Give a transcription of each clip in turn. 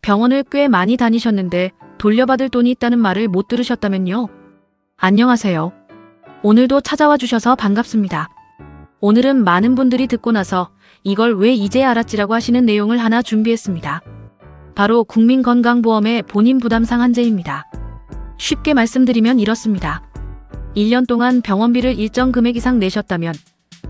병원을 꽤 많이 다니셨는데 돌려받을 돈이 있다는 말을 못 들으셨다면요? 안녕하세요. 오늘도 찾아와 주셔서 반갑습니다. 오늘은 많은 분들이 듣고 나서 이걸 왜 이제 알았지라고 하시는 내용을 하나 준비했습니다. 바로 국민건강보험의 본인 부담 상한제입니다. 쉽게 말씀드리면 이렇습니다. 1년 동안 병원비를 일정 금액 이상 내셨다면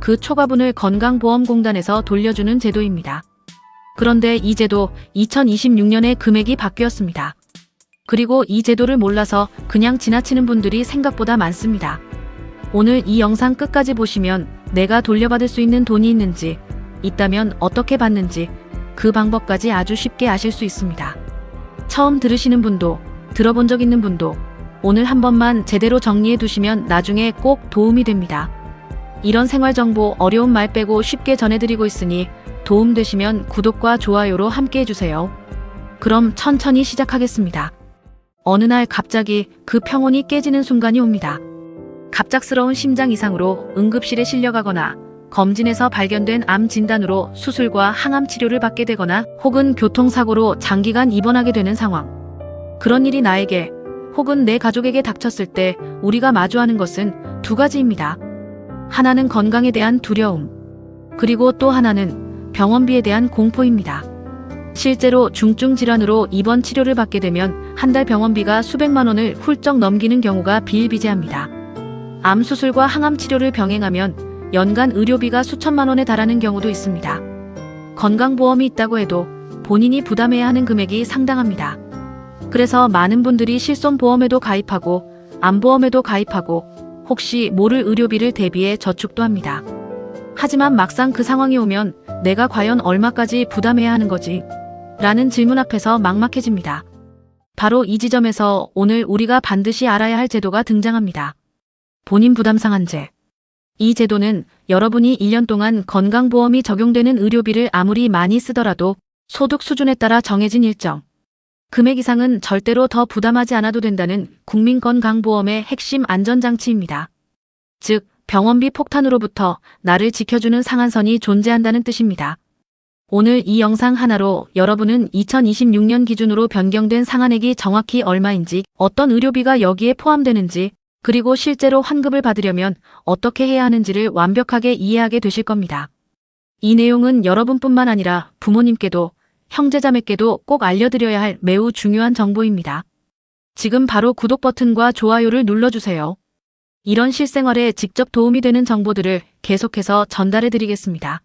그 초과분을 건강보험공단에서 돌려주는 제도입니다. 그런데 이 제도 2026년에 금액이 바뀌었습니다. 그리고 이 제도를 몰라서 그냥 지나치는 분들이 생각보다 많습니다. 오늘 이 영상 끝까지 보시면 내가 돌려받을 수 있는 돈이 있는지, 있다면 어떻게 받는지 그 방법까지 아주 쉽게 아실 수 있습니다. 처음 들으시는 분도, 들어본 적 있는 분도 오늘 한 번만 제대로 정리해 두시면 나중에 꼭 도움이 됩니다. 이런 생활정보 어려운 말 빼고 쉽게 전해드리고 있으니 도움되시면 구독과 좋아요로 함께 해주세요. 그럼 천천히 시작하겠습니다. 어느 날 갑자기 그 평온이 깨지는 순간이 옵니다. 갑작스러운 심장 이상으로 응급실에 실려가거나 검진에서 발견된 암 진단으로 수술과 항암 치료를 받게 되거나 혹은 교통사고로 장기간 입원하게 되는 상황. 그런 일이 나에게 혹은 내 가족에게 닥쳤을 때 우리가 마주하는 것은 두 가지입니다. 하나는 건강에 대한 두려움, 그리고 또 하나는 병원비에 대한 공포입니다. 실제로 중증 질환으로 입원 치료를 받게 되면 한 달 병원비가 수백만 원을 훌쩍 넘기는 경우가 비일비재합니다. 암 수술과 항암 치료를 병행하면 연간 의료비가 수천만 원에 달하는 경우도 있습니다. 건강보험이 있다고 해도 본인이 부담해야 하는 금액이 상당합니다. 그래서 많은 분들이 실손보험에도 가입하고 암보험에도 가입하고 혹시 모를 의료비를 대비해 저축도 합니다. 하지만 막상 그 상황이 오면 내가 과연 얼마까지 부담해야 하는 거지? 라는 질문 앞에서 막막해집니다. 바로 이 지점에서 오늘 우리가 반드시 알아야 할 제도가 등장합니다. 본인 부담 상한제. 이 제도는 여러분이 1년 동안 건강보험이 적용되는 의료비를 아무리 많이 쓰더라도 소득 수준에 따라 정해진 일정 금액 이상은 절대로 더 부담하지 않아도 된다는 국민건강보험의 핵심 안전장치입니다. 즉, 병원비 폭탄으로부터 나를 지켜주는 상한선이 존재한다는 뜻입니다. 오늘 이 영상 하나로 여러분은 2026년 기준으로 변경된 상한액이 정확히 얼마인지, 어떤 의료비가 여기에 포함되는지, 그리고 실제로 환급을 받으려면 어떻게 해야 하는지를 완벽하게 이해하게 되실 겁니다. 이 내용은 여러분뿐만 아니라 부모님께도 형제자매께도 꼭 알려드려야 할 매우 중요한 정보입니다. 지금 바로 구독 버튼과 좋아요를 눌러주세요. 이런 실생활에 직접 도움이 되는 정보들을 계속해서 전달해드리겠습니다.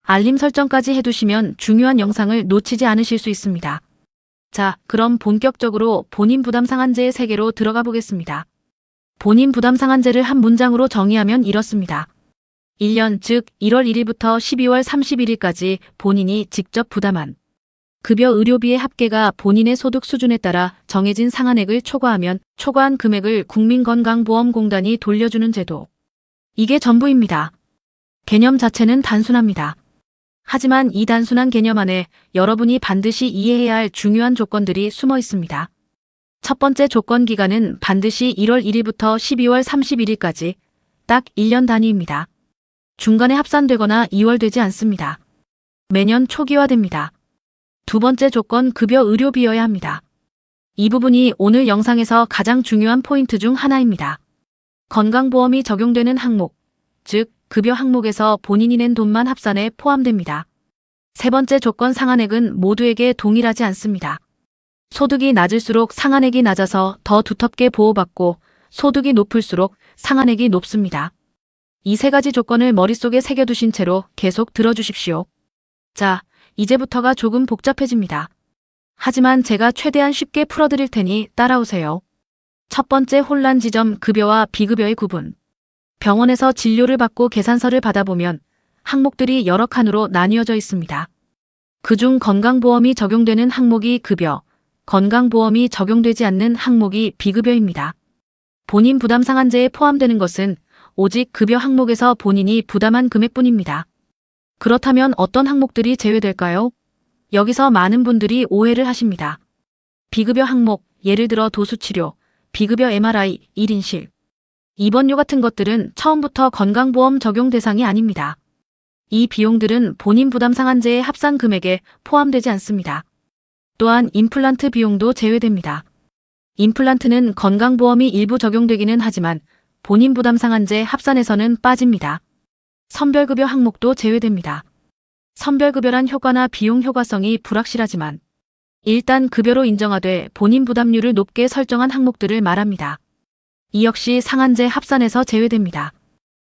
알림 설정까지 해두시면 중요한 영상을 놓치지 않으실 수 있습니다. 자, 그럼 본격적으로 본인 부담 상한제의 세계로 들어가 보겠습니다. 본인 부담 상한제를 한 문장으로 정의하면 이렇습니다. 1년, 즉 1월 1일부터 12월 31일까지 본인이 직접 부담한 급여 의료비의 합계가 본인의 소득 수준에 따라 정해진 상한액을 초과하면 초과한 금액을 국민건강보험공단이 돌려주는 제도. 이게 전부입니다. 개념 자체는 단순합니다. 하지만 이 단순한 개념 안에 여러분이 반드시 이해해야 할 중요한 조건들이 숨어 있습니다. 첫 번째 조건 기간은 반드시 1월 1일부터 12월 31일까지 딱 1년 단위입니다. 중간에 합산되거나 이월되지 않습니다. 매년 초기화됩니다. 두 번째 조건 급여 의료비여야 합니다. 이 부분이 오늘 영상에서 가장 중요한 포인트 중 하나입니다. 건강보험이 적용되는 항목, 즉 급여 항목에서 본인이 낸 돈만 합산에 포함됩니다. 세 번째 조건 상한액은 모두에게 동일하지 않습니다. 소득이 낮을수록 상한액이 낮아서 더 두텁게 보호받고 소득이 높을수록 상한액이 높습니다. 이 세 가지 조건을 머릿속에 새겨두신 채로 계속 들어주십시오. 자, 이제부터가 조금 복잡해집니다. 하지만 제가 최대한 쉽게 풀어드릴 테니 따라오세요. 첫 번째 혼란 지점, 급여와 비급여의 구분. 병원에서 진료를 받고 계산서를 받아보면 항목들이 여러 칸으로 나뉘어져 있습니다. 그중 건강보험이 적용되는 항목이 급여, 건강보험이 적용되지 않는 항목이 비급여입니다. 본인 부담 상한제에 포함되는 것은 오직 급여 항목에서 본인이 부담한 금액뿐입니다. 그렇다면 어떤 항목들이 제외될까요? 여기서 많은 분들이 오해를 하십니다. 비급여 항목, 예를 들어 도수치료, 비급여 MRI, 1인실, 입원료 같은 것들은 처음부터 건강보험 적용 대상이 아닙니다. 이 비용들은 본인 부담 상한제의 합산 금액에 포함되지 않습니다. 또한 임플란트 비용도 제외됩니다. 임플란트는 건강보험이 일부 적용되기는 하지만 본인 부담 상한제 합산에서는 빠집니다. 선별급여 항목도 제외됩니다. 선별급여란 효과나 비용 효과성이 불확실하지만 일단 급여로 인정하되 본인 부담률을 높게 설정한 항목들을 말합니다. 이 역시 상한제 합산에서 제외됩니다.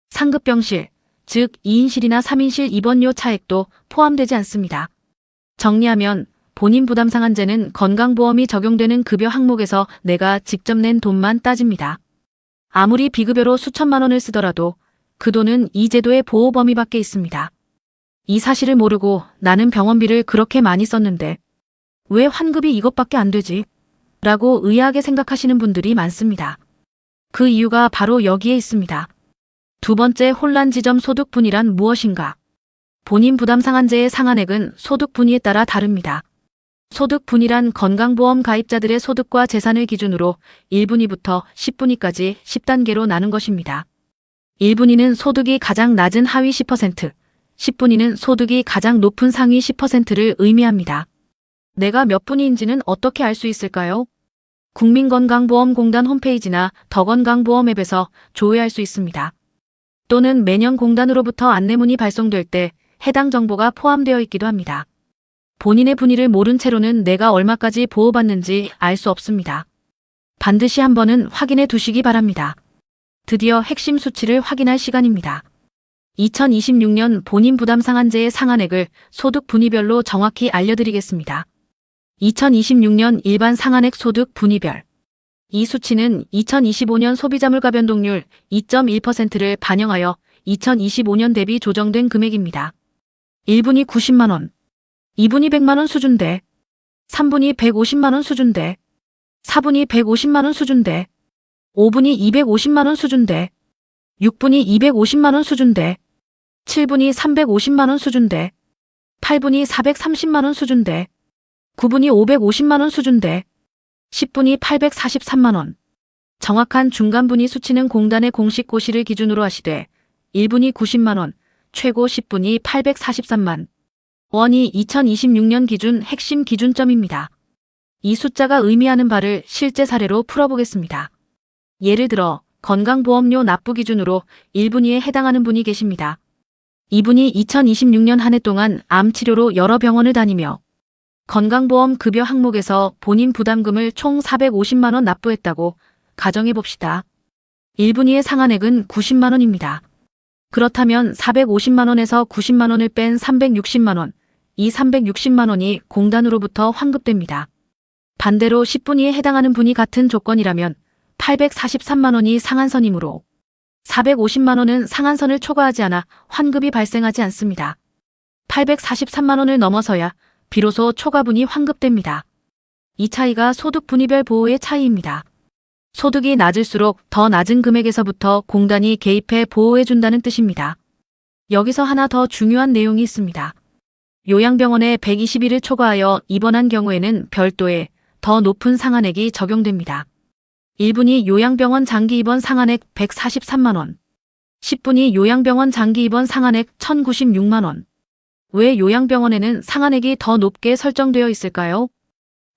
상급병실, 즉 2인실이나 3인실 입원료 차액도 포함되지 않습니다. 정리하면 본인 부담 상한제는 건강보험이 적용되는 급여 항목에서 내가 직접 낸 돈만 따집니다. 아무리 비급여로 수천만 원을 쓰더라도 그 돈은 이 제도의 보호 범위 밖에 있습니다. 이 사실을 모르고 나는 병원비를 그렇게 많이 썼는데 왜 환급이 이것밖에 안 되지? 라고 의아하게 생각하시는 분들이 많습니다. 그 이유가 바로 여기에 있습니다. 두 번째 혼란 지점 소득 분위란 무엇인가? 본인 부담 상한제의 상한액은 소득 분위에 따라 다릅니다. 소득 분위란 건강보험 가입자들의 소득과 재산을 기준으로 1분위부터 10분위까지 10단계로 나눈 것입니다. 1분위는 소득이 가장 낮은 하위 10%, 10분위는 소득이 가장 높은 상위 10%를 의미합니다. 내가 몇 분위인지는 어떻게 알 수 있을까요? 국민건강보험공단 홈페이지나 더건강보험 앱에서 조회할 수 있습니다. 또는 매년 공단으로부터 안내문이 발송될 때 해당 정보가 포함되어 있기도 합니다. 본인의 분위를 모른 채로는 내가 얼마까지 보호받는지 알 수 없습니다. 반드시 한 번은 확인해 두시기 바랍니다. 드디어 핵심 수치를 확인할 시간입니다. 2026년 본인 부담 상한제의 상한액을 소득 분위별로 정확히 알려드리겠습니다. 2026년 일반 상한액 소득 분위별. 이 수치는 2025년 소비자물가 변동률 2.1%를 반영하여 2025년 대비 조정된 금액입니다. 1분위 90만 원, 2분위 100만 원 수준대, 3분위 150만 원 수준대, 4분위 150만 원 수준대, 5분위 250만 원 수준대, 6분위 250만 원 수준대, 7분위 350만 원 수준대, 8분위 430만 원 수준대, 9분위 550만 원 수준대, 10분위 843만 원. 정확한 중간분위 수치는 공단의 공식 고시를 기준으로 하시되 1분위 90만 원, 최고 10분위 843만 원이 2026년 기준 핵심 기준점입니다. 이 숫자가 의미하는 바를 실제 사례로 풀어보겠습니다. 예를 들어 건강보험료 납부 기준으로 1분위에 해당하는 분이 계십니다. 이분이 2026년 한 해 동안 암치료로 여러 병원을 다니며 건강보험 급여 항목에서 본인 부담금을 총 450만 원 납부했다고 가정해봅시다. 1분위의 상한액은 90만 원입니다. 그렇다면 450만 원에서 90만 원을 뺀 360만 원, 이 360만 원이 공단으로부터 환급됩니다. 반대로 10분위에 해당하는 분이 같은 조건이라면 843만 원이 상한선이므로 450만 원은 상한선을 초과하지 않아 환급이 발생하지 않습니다. 843만 원을 넘어서야 비로소 초과분이 환급됩니다. 이 차이가 소득 분위별 보호의 차이입니다. 소득이 낮을수록 더 낮은 금액에서부터 공단이 개입해 보호해준다는 뜻입니다. 여기서 하나 더 중요한 내용이 있습니다. 요양병원에 120일을 초과하여 입원한 경우에는 별도의 더 높은 상한액이 적용됩니다. 1분위 요양병원 장기 입원 상한액 143만 원, 10분위 요양병원 장기 입원 상한액 1,096만 원. 왜 요양병원에는 상한액이 더 높게 설정되어 있을까요?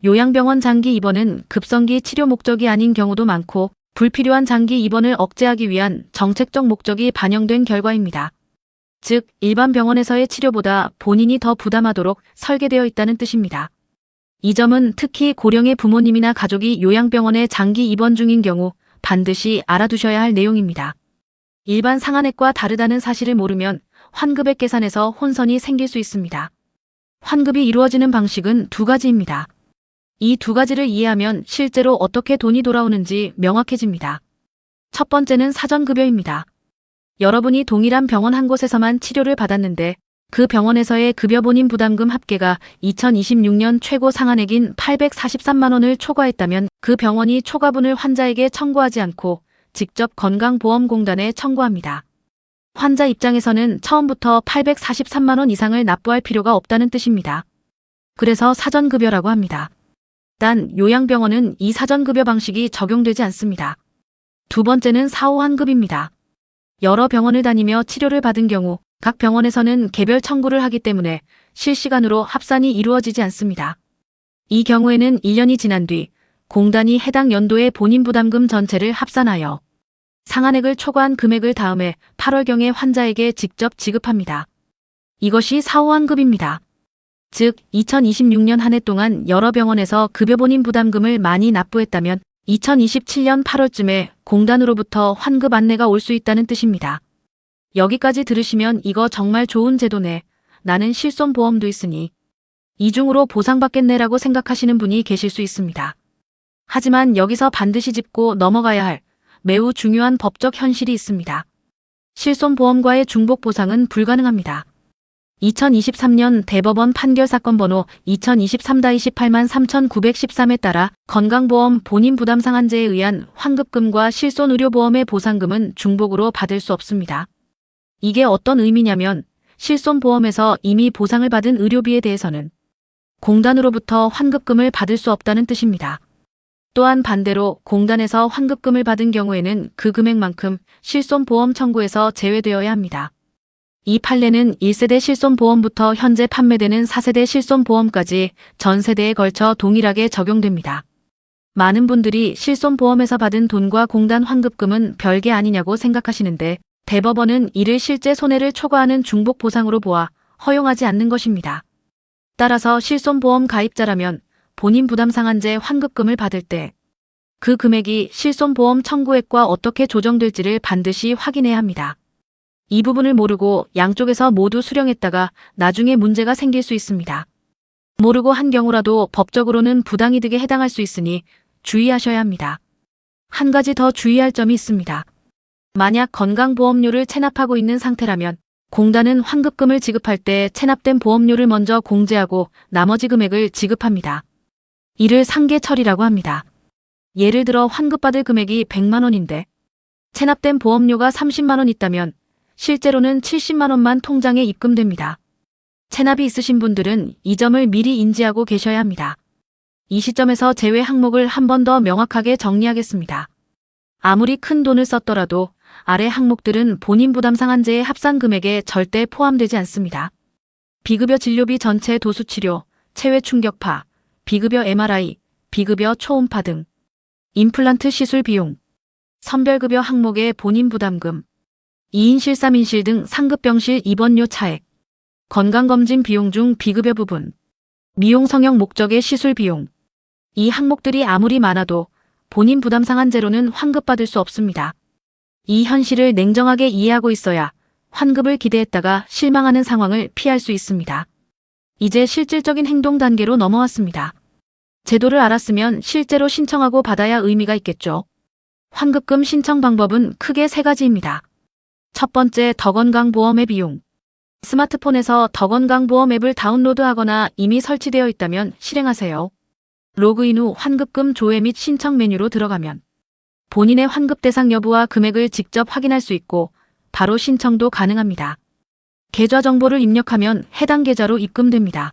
요양병원 장기 입원은 급성기 치료 목적이 아닌 경우도 많고 불필요한 장기 입원을 억제하기 위한 정책적 목적이 반영된 결과입니다. 즉, 일반 병원에서의 치료보다 본인이 더 부담하도록 설계되어 있다는 뜻입니다. 이 점은 특히 고령의 부모님이나 가족이 요양병원에 장기 입원 중인 경우 반드시 알아두셔야 할 내용입니다. 일반 상한액과 다르다는 사실을 모르면 환급액 계산에서 혼선이 생길 수 있습니다. 환급이 이루어지는 방식은 두 가지입니다. 이 두 가지를 이해하면 실제로 어떻게 돈이 돌아오는지 명확해집니다. 첫 번째는 사전급여입니다. 여러분이 동일한 병원 한 곳에서만 치료를 받았는데 그 병원에서의 급여 본인 부담금 합계가 2026년 최고 상한액인 843만 원을 초과했다면 그 병원이 초과분을 환자에게 청구하지 않고 직접 건강보험공단에 청구합니다. 환자 입장에서는 처음부터 843만 원 이상을 납부할 필요가 없다는 뜻입니다. 그래서 사전급여라고 합니다. 단 요양병원은 이 사전급여 방식이 적용되지 않습니다. 두 번째는 사후환급입니다. 여러 병원을 다니며 치료를 받은 경우 각 병원에서는 개별 청구를 하기 때문에 실시간으로 합산이 이루어지지 않습니다. 이 경우에는 1년이 지난 뒤 공단이 해당 연도의 본인 부담금 전체를 합산하여 상한액을 초과한 금액을 다음해 8월경에 환자에게 직접 지급합니다. 이것이 사후환급입니다. 즉 2026년 한 해 동안 여러 병원에서 급여 본인 부담금을 많이 납부했다면 2027년 8월쯤에 공단으로부터 환급 안내가 올 수 있다는 뜻입니다. 여기까지 들으시면 이거 정말 좋은 제도네. 나는 실손보험도 있으니 이중으로 보상받겠네라고 생각하시는 분이 계실 수 있습니다. 하지만 여기서 반드시 짚고 넘어가야 할 매우 중요한 법적 현실이 있습니다. 실손보험과의 중복 보상은 불가능합니다. 2023년 대법원 판결 사건 번호 2023-283913에 따라 건강보험 본인 부담 상한제에 의한 환급금과 실손의료보험의 보상금은 중복으로 받을 수 없습니다. 이게 어떤 의미냐면 실손보험에서 이미 보상을 받은 의료비에 대해서는 공단으로부터 환급금을 받을 수 없다는 뜻입니다. 또한 반대로 공단에서 환급금을 받은 경우에는 그 금액만큼 실손보험 청구에서 제외되어야 합니다. 이 판례는 1세대 실손보험부터 현재 판매되는 4세대 실손보험까지 전 세대에 걸쳐 동일하게 적용됩니다. 많은 분들이 실손보험에서 받은 돈과 공단 환급금은 별개 아니냐고 생각하시는데 대법원은 이를 실제 손해를 초과하는 중복 보상으로 보아 허용하지 않는 것입니다. 따라서 실손보험 가입자라면 본인 부담 상한제 환급금을 받을 때 그 금액이 실손보험 청구액과 어떻게 조정될지를 반드시 확인해야 합니다. 이 부분을 모르고 양쪽에서 모두 수령했다가 나중에 문제가 생길 수 있습니다. 모르고 한 경우라도 법적으로는 부당이득에 해당할 수 있으니 주의하셔야 합니다. 한 가지 더 주의할 점이 있습니다. 만약 건강보험료를 체납하고 있는 상태라면 공단은 환급금을 지급할 때 체납된 보험료를 먼저 공제하고 나머지 금액을 지급합니다. 이를 상계 처리라고 합니다. 예를 들어 환급받을 금액이 100만 원인데 체납된 보험료가 30만 원 있다면 실제로는 70만 원만 통장에 입금됩니다. 체납이 있으신 분들은 이 점을 미리 인지하고 계셔야 합니다. 이 시점에서 제외 항목을 한 번 더 명확하게 정리하겠습니다. 아무리 큰 돈을 썼더라도 아래 항목들은 본인 부담 상한제의 합산 금액에 절대 포함되지 않습니다. 비급여 진료비 전체 도수치료, 체외 충격파, 비급여 MRI, 비급여 초음파 등 임플란트 시술 비용, 선별급여 항목의 본인 부담금, 2인실 3인실 등 상급병실 입원료 차액, 건강검진 비용 중 비급여 부분, 미용 성형 목적의 시술 비용. 이 항목들이 아무리 많아도 본인 부담 상한제로는 환급받을 수 없습니다. 이 현실을 냉정하게 이해하고 있어야 환급을 기대했다가 실망하는 상황을 피할 수 있습니다. 이제 실질적인 행동 단계로 넘어왔습니다. 제도를 알았으면 실제로 신청하고 받아야 의미가 있겠죠. 환급금 신청 방법은 크게 3가지입니다. 첫 번째, 더건강보험의 비용. 스마트폰에서 더건강보험 앱을 다운로드하거나 이미 설치되어 있다면 실행하세요. 로그인 후 환급금 조회 및 신청 메뉴로 들어가면 본인의 환급 대상 여부와 금액을 직접 확인할 수 있고 바로 신청도 가능합니다. 계좌 정보를 입력하면 해당 계좌로 입금됩니다.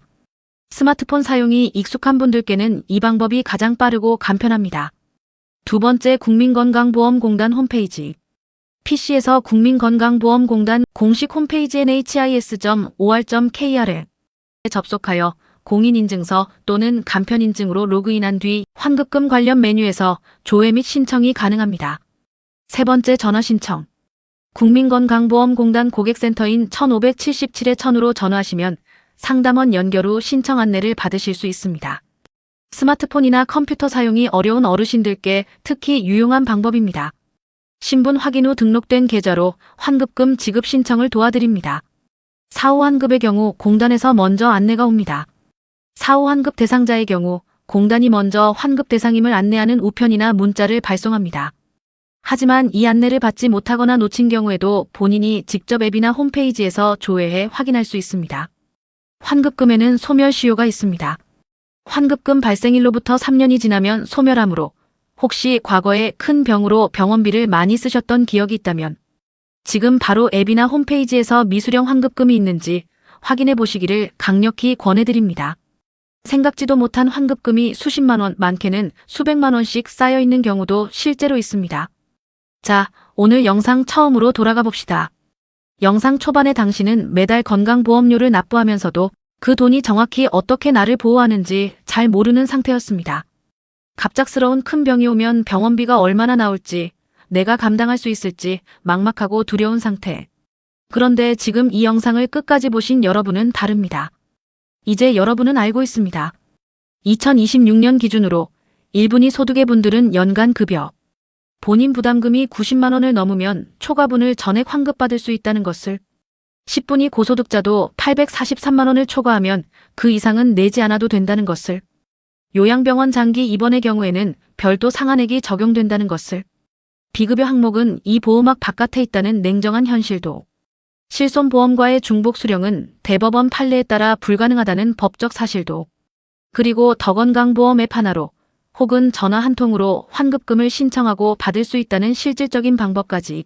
스마트폰 사용이 익숙한 분들께는 이 방법이 가장 빠르고 간편합니다. 두 번째, 국민건강보험공단 홈페이지. PC에서 국민건강보험공단 공식 홈페이지 nhis.or.kr에 접속하여 공인인증서 또는 간편인증으로 로그인한 뒤 환급금 관련 메뉴에서 조회 및 신청이 가능합니다. 세 번째, 전화 신청. 국민건강보험공단 고객센터인 1577-1000으로 전화하시면 상담원 연결 후 신청 안내를 받으실 수 있습니다. 스마트폰이나 컴퓨터 사용이 어려운 어르신들께 특히 유용한 방법입니다. 신분 확인 후 등록된 계좌로 환급금 지급 신청을 도와드립니다. 사후 환급의 경우 공단에서 먼저 안내가 옵니다. 사후 환급 대상자의 경우 공단이 먼저 환급 대상임을 안내하는 우편이나 문자를 발송합니다. 하지만 이 안내를 받지 못하거나 놓친 경우에도 본인이 직접 앱이나 홈페이지에서 조회해 확인할 수 있습니다. 환급금에는 소멸시효가 있습니다. 환급금 발생일로부터 3년이 지나면 소멸하므로 혹시 과거에 큰 병으로 병원비를 많이 쓰셨던 기억이 있다면 지금 바로 앱이나 홈페이지에서 미수령 환급금이 있는지 확인해 보시기를 강력히 권해드립니다. 생각지도 못한 환급금이 수십만 원, 많게는 수백만 원씩 쌓여 있는 경우도 실제로 있습니다. 자, 오늘 영상 처음으로 돌아가 봅시다. 영상 초반에 당신은 매달 건강보험료를 납부하면서도 그 돈이 정확히 어떻게 나를 보호하는지 잘 모르는 상태였습니다. 갑작스러운 큰 병이 오면 병원비가 얼마나 나올지, 내가 감당할 수 있을지 막막하고 두려운 상태. 그런데 지금 이 영상을 끝까지 보신 여러분은 다릅니다. 이제 여러분은 알고 있습니다. 2026년 기준으로 1분위 소득의 분들은 연간 급여, 본인 부담금이 90만 원을 넘으면 초과분을 전액 환급받을 수 있다는 것을, 10분위 고소득자도 843만 원을 초과하면 그 이상은 내지 않아도 된다는 것을, 요양병원 장기 입원의 경우에는 별도 상한액이 적용된다는 것을, 비급여 항목은 이 보호막 바깥에 있다는 냉정한 현실도, 실손보험과의 중복 수령은 대법원 판례에 따라 불가능하다는 법적 사실도, 그리고 더 건강보험 앱 하나로 혹은 전화 한 통으로 환급금을 신청하고 받을 수 있다는 실질적인 방법까지,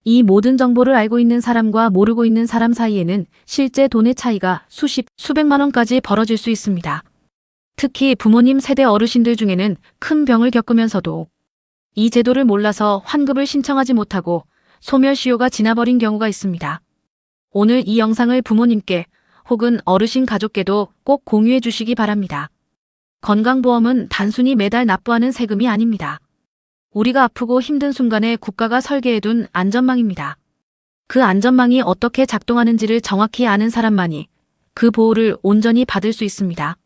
이 모든 정보를 알고 있는 사람과 모르고 있는 사람 사이에는 실제 돈의 차이가 수십, 수백만 원까지 벌어질 수 있습니다. 특히 부모님 세대 어르신들 중에는 큰 병을 겪으면서도 이 제도를 몰라서 환급을 신청하지 못하고 소멸시효가 지나버린 경우가 있습니다. 오늘 이 영상을 부모님께 혹은 어르신 가족께도 꼭 공유해 주시기 바랍니다. 건강보험은 단순히 매달 납부하는 세금이 아닙니다. 우리가 아프고 힘든 순간에 국가가 설계해둔 안전망입니다. 그 안전망이 어떻게 작동하는지를 정확히 아는 사람만이 그 보호를 온전히 받을 수 있습니다.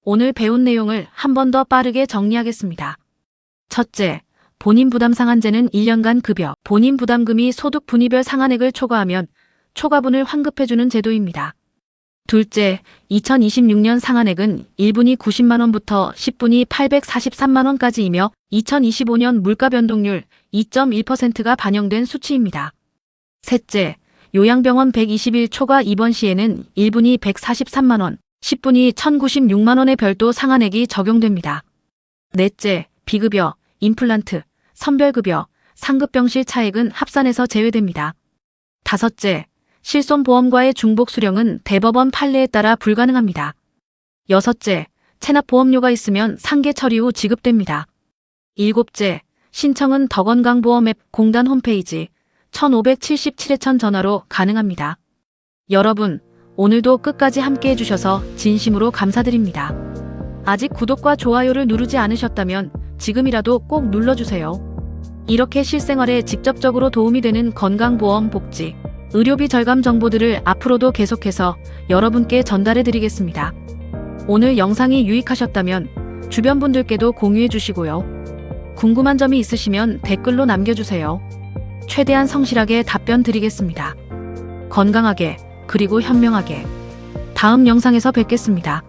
오늘 배운 내용을 한 번 더 빠르게 정리하겠습니다. 첫째, 본인 부담 상한제는 1년간 급여, 본인 부담금이 소득 분위별 상한액을 초과하면 초과분을 환급해주는 제도입니다. 둘째, 2026년 상한액은 1분위 90만 원부터 10분위 843만 원까지이며 2025년 물가 변동률 2.1%가 반영된 수치입니다. 셋째, 요양병원 120일 초과 입원 시에는 1분위 143만 원, 10분위 1096만 원의 별도 상한액이 적용됩니다. 넷째, 비급여, 임플란트, 선별급여, 상급병실 차액은 합산해서 제외됩니다. 다섯째, 실손보험과의 중복 수령은 대법원 판례에 따라 불가능합니다. 여섯째, 체납보험료가 있으면 상계 처리 후 지급됩니다. 일곱째, 신청은 더 건강보험 앱 공단 홈페이지 1577-2000 전화로 가능합니다. 여러분, 오늘도 끝까지 함께 해주셔서 진심으로 감사드립니다. 아직 구독과 좋아요를 누르지 않으셨다면 지금이라도 꼭 눌러주세요. 이렇게 실생활에 직접적으로 도움이 되는 건강보험 복지, 의료비 절감 정보들을 앞으로도 계속해서 여러분께 전달해 드리겠습니다. 오늘 영상이 유익하셨다면 주변 분들께도 공유해 주시고요. 궁금한 점이 있으시면 댓글로 남겨주세요. 최대한 성실하게 답변 드리겠습니다. 건강하게, 그리고 현명하게. 다음 영상에서 뵙겠습니다.